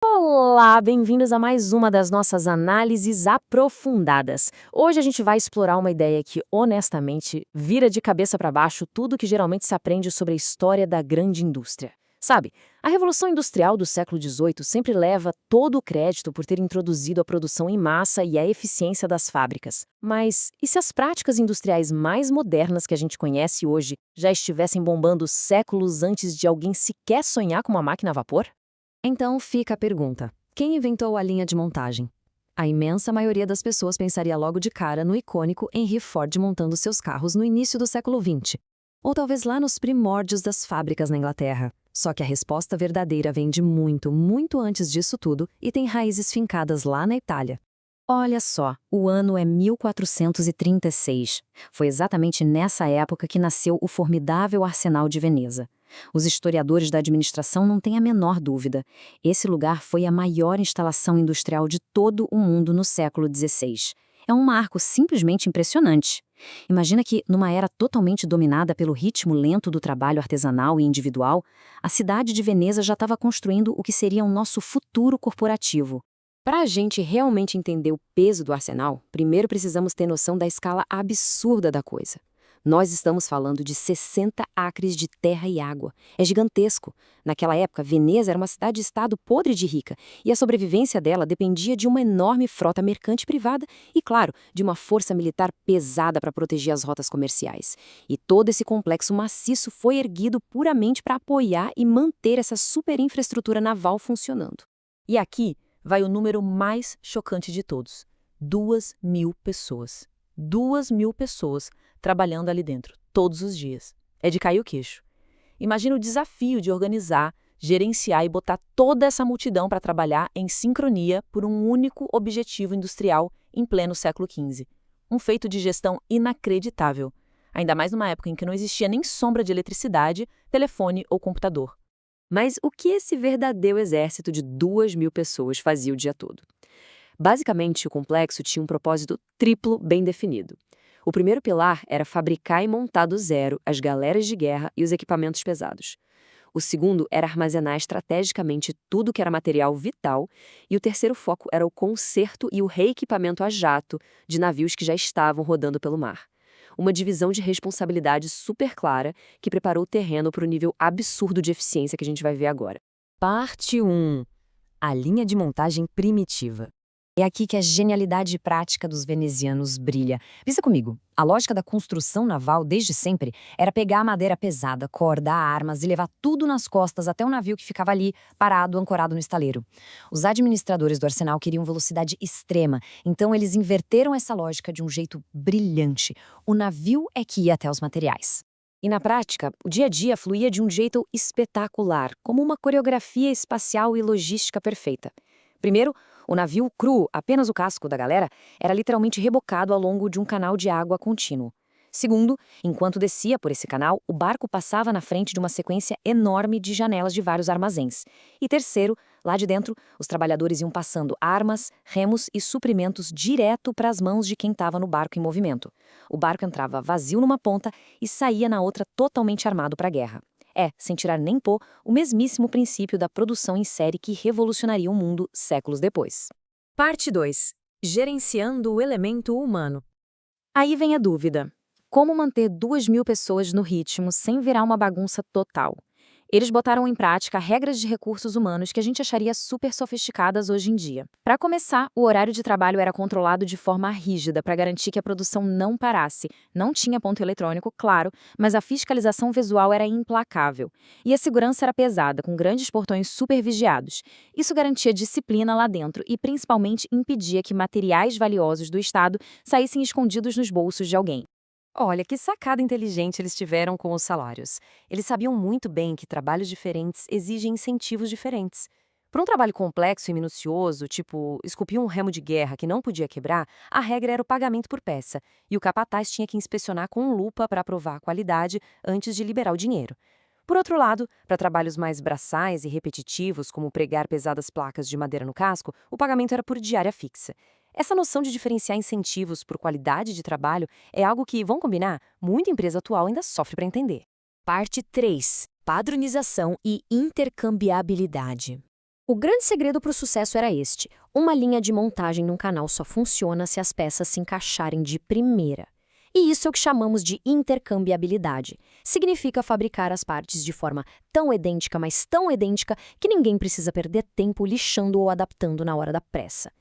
Olá, bem-vindos a mais uma das nossas análises aprofundadas. Hoje a gente vai explorar uma ideia que, honestamente, vira de cabeça para baixo tudo que geralmente se aprende sobre a história da grande indústria. Sabe, a Revolução Industrial do século XVIII sempre leva todo o crédito por ter introduzido a produção em massa e a eficiência das fábricas. Mas e se as práticas industriais mais modernas que a gente conhece hoje já estivessem bombando séculos antes de alguém sequer sonhar com uma máquina a vapor? Então fica a pergunta: quem inventou a linha de montagem? A imensa maioria das pessoas pensaria logo de cara no icônico Henry Ford montando seus carros no início do século XX, ou talvez lá nos primórdios das fábricas na Inglaterra. Só que a resposta verdadeira vem de muito, muito antes disso tudo e tem raízes fincadas lá na Itália. Olha só, o ano é 1436. Foi exatamente nessa época que nasceu o formidável Arsenal de Veneza. Os historiadores da administração não têm a menor dúvida. Esse lugar foi a maior instalação industrial de todo o mundo no século XVI. É um marco simplesmente impressionante. Imagina que, numa era totalmente dominada pelo ritmo lento do trabalho artesanal e individual, a cidade de Veneza já estava construindo o que seria o nosso futuro corporativo. Para a gente realmente entender o peso do arsenal, primeiro precisamos ter noção da escala absurda da coisa. Nós estamos falando de 60 acres de terra e água. É gigantesco. Naquela época, Veneza era uma cidade-estado podre de rica, e a sobrevivência dela dependia de uma enorme frota mercante privada e, claro, de uma força militar pesada para proteger as rotas comerciais. E todo esse complexo maciço foi erguido puramente para apoiar e manter essa super infraestrutura naval funcionando. E aqui vai o número mais chocante de todos: 2.000 pessoas. 2.000 pessoas trabalhando ali dentro, todos os dias. É de cair o queixo. Imagina o desafio de organizar, gerenciar e botar toda essa multidão para trabalhar em sincronia por um único objetivo industrial em pleno século XV. Um feito de gestão inacreditável, ainda mais numa época em que não existia nem sombra de eletricidade, telefone ou computador. Mas o que esse verdadeiro exército de 2.000 pessoas fazia o dia todo? Basicamente, o complexo tinha um propósito triplo bem definido. O primeiro pilar era fabricar e montar do zero as galeras de guerra e os equipamentos pesados. O segundo era armazenar estrategicamente tudo que era material vital, e o terceiro foco era o conserto e o reequipamento a jato de navios que já estavam rodando pelo mar. Uma divisão de responsabilidade super clara que preparou o terreno para o nível absurdo de eficiência que a gente vai ver agora. Parte 1. A linha de montagem primitiva. É aqui que a genialidade prática dos venezianos brilha. Pensa comigo, a lógica da construção naval desde sempre era pegar a madeira pesada, corda, armas e levar tudo nas costas até um navio que ficava ali, parado, ancorado no estaleiro. Os administradores do arsenal queriam velocidade extrema, então eles inverteram essa lógica de um jeito brilhante. O navio é que ia até os materiais. E na prática, o dia a dia fluía de um jeito espetacular, como uma coreografia espacial e logística perfeita. Primeiro, o navio cru, apenas o casco da galera, era literalmente rebocado ao longo de um canal de água contínuo. Segundo, enquanto descia por esse canal, o barco passava na frente de uma sequência enorme de janelas de vários armazéns. E terceiro, lá de dentro, os trabalhadores iam passando armas, remos e suprimentos direto para as mãos de quem estava no barco em movimento. O barco entrava vazio numa ponta e saía na outra totalmente armado para a guerra. É, sem tirar nem pôr, o mesmíssimo princípio da produção em série que revolucionaria o mundo séculos depois. Parte 2. Gerenciando o elemento humano. Aí vem a dúvida: como manter 2.000 pessoas no ritmo sem virar uma bagunça total? Eles botaram em prática regras de recursos humanos que a gente acharia super sofisticadas hoje em dia. Para começar, o horário de trabalho era controlado de forma rígida para garantir que a produção não parasse. Não tinha ponto eletrônico, claro, mas a fiscalização visual era implacável. E a segurança era pesada, com grandes portões super vigiados. Isso garantia disciplina lá dentro e, principalmente, impedia que materiais valiosos do Estado saíssem escondidos nos bolsos de alguém. Olha, que sacada inteligente eles tiveram com os salários. Eles sabiam muito bem que trabalhos diferentes exigem incentivos diferentes. Para um trabalho complexo e minucioso, tipo esculpir um remo de guerra que não podia quebrar, a regra era o pagamento por peça, e o capataz tinha que inspecionar com lupa para aprovar a qualidade antes de liberar o dinheiro. Por outro lado, para trabalhos mais braçais e repetitivos, como pregar pesadas placas de madeira no casco, o pagamento era por diária fixa. Essa noção de diferenciar incentivos por qualidade de trabalho é algo que, vão combinar, muita empresa atual ainda sofre para entender. Parte 3. Padronização e intercambiabilidade. O grande segredo para o sucesso era este: uma linha de montagem num canal só funciona se as peças se encaixarem de primeira. E isso é o que chamamos de intercambiabilidade. Significa fabricar as partes de forma tão idêntica, mas tão idêntica, que ninguém precisa perder tempo lixando ou adaptando na hora da pressa.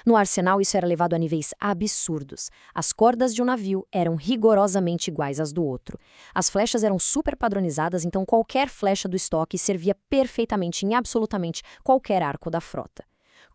No arsenal, isso era levado a níveis absurdos. As cordas de um navio eram rigorosamente iguais às do outro. As flechas eram super padronizadas, então qualquer flecha do estoque servia perfeitamente em absolutamente qualquer arco da frota.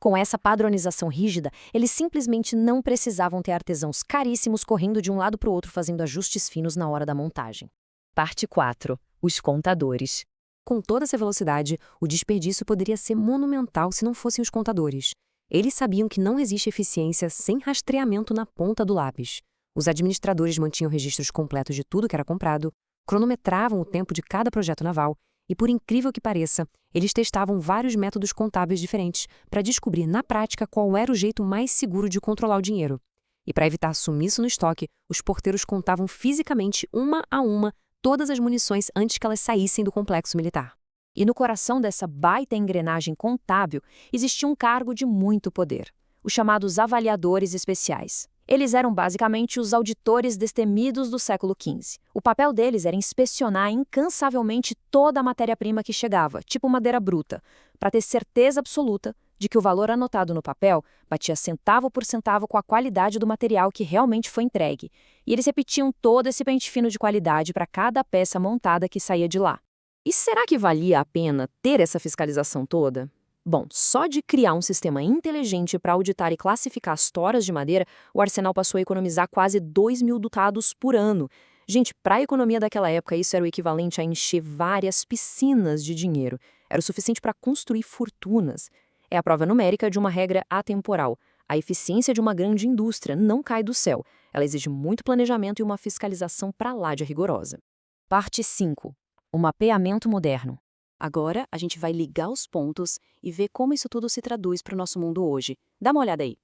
Com essa padronização rígida, eles simplesmente não precisavam ter artesãos caríssimos correndo de um lado para o outro fazendo ajustes finos na hora da montagem. Parte 4. Os contadores. Com toda essa velocidade, o desperdício poderia ser monumental se não fossem os contadores. Eles sabiam que não existe eficiência sem rastreamento na ponta do lápis. Os administradores mantinham registros completos de tudo que era comprado, cronometravam o tempo de cada projeto naval e, por incrível que pareça, eles testavam vários métodos contábeis diferentes para descobrir na prática qual era o jeito mais seguro de controlar o dinheiro. E para evitar sumiço no estoque, os porteiros contavam fisicamente, uma a uma, todas as munições antes que elas saíssem do complexo militar. E no coração dessa baita engrenagem contábil existia um cargo de muito poder, os chamados avaliadores especiais. Eles eram basicamente os auditores destemidos do século XV. O papel deles era inspecionar incansavelmente toda a matéria-prima que chegava, tipo madeira bruta, para ter certeza absoluta de que o valor anotado no papel batia centavo por centavo com a qualidade do material que realmente foi entregue. E eles repetiam todo esse pente fino de qualidade para cada peça montada que saía de lá. E será que valia a pena ter essa fiscalização toda? Bom, só de criar um sistema inteligente para auditar e classificar as toras de madeira, o arsenal passou a economizar quase 2.000 ducados por ano. Gente, para a economia daquela época, isso era o equivalente a encher várias piscinas de dinheiro. Era o suficiente para construir fortunas. É a prova numérica de uma regra atemporal. A eficiência de uma grande indústria não cai do céu. Ela exige muito planejamento e uma fiscalização para lá de rigorosa. Parte 5. O mapeamento moderno. Agora, a gente vai ligar os pontos e ver como isso tudo se traduz para o nosso mundo hoje. Dá uma olhada aí.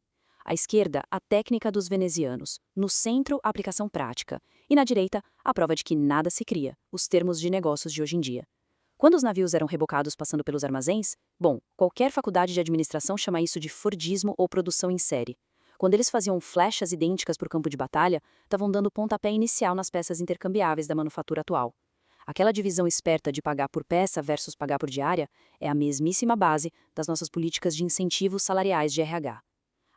À esquerda, a técnica dos venezianos. No centro, a aplicação prática. E na direita, a prova de que nada se cria, os termos de negócios de hoje em dia. Quando os navios eram rebocados passando pelos armazéns, bom, qualquer faculdade de administração chama isso de Fordismo ou produção em série. Quando eles faziam flechas idênticas para o campo de batalha, estavam dando pontapé inicial nas peças intercambiáveis da manufatura atual. Aquela divisão esperta de pagar por peça versus pagar por diária é a mesmíssima base das nossas políticas de incentivos salariais de RH.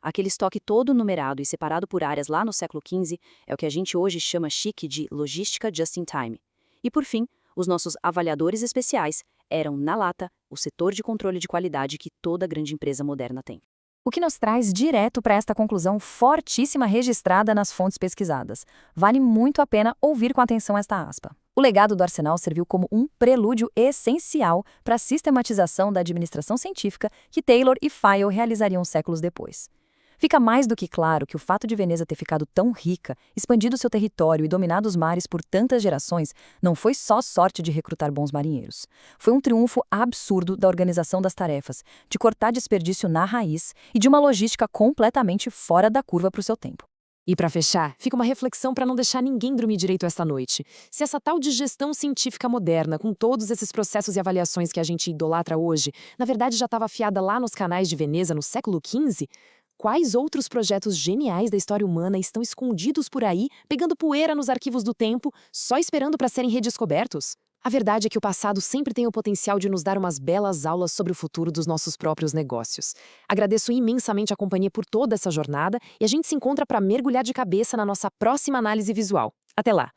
Aquele estoque todo numerado e separado por áreas lá no século XV é o que a gente hoje chama chique de logística just in time. E por fim, os nossos avaliadores especiais eram, na lata, o setor de controle de qualidade que toda grande empresa moderna tem. O que nos traz direto para esta conclusão fortíssima registrada nas fontes pesquisadas. Vale muito a pena ouvir com atenção esta aspa. O legado do arsenal serviu como um prelúdio essencial para a sistematização da administração científica que Taylor e Fayol realizariam séculos depois. Fica mais do que claro que o fato de Veneza ter ficado tão rica, expandido seu território e dominado os mares por tantas gerações, não foi só sorte de recrutar bons marinheiros. Foi um triunfo absurdo da organização das tarefas, de cortar desperdício na raiz e de uma logística completamente fora da curva para o seu tempo. E para fechar, fica uma reflexão para não deixar ninguém dormir direito esta noite. Se essa tal de gestão científica moderna, com todos esses processos e avaliações que a gente idolatra hoje, na verdade já estava afiada lá nos canais de Veneza no século XV, quais outros projetos geniais da história humana estão escondidos por aí, pegando poeira nos arquivos do tempo, só esperando para serem redescobertos? A verdade é que o passado sempre tem o potencial de nos dar umas belas aulas sobre o futuro dos nossos próprios negócios. Agradeço imensamente a companhia por toda essa jornada e a gente se encontra para mergulhar de cabeça na nossa próxima análise visual. Até lá!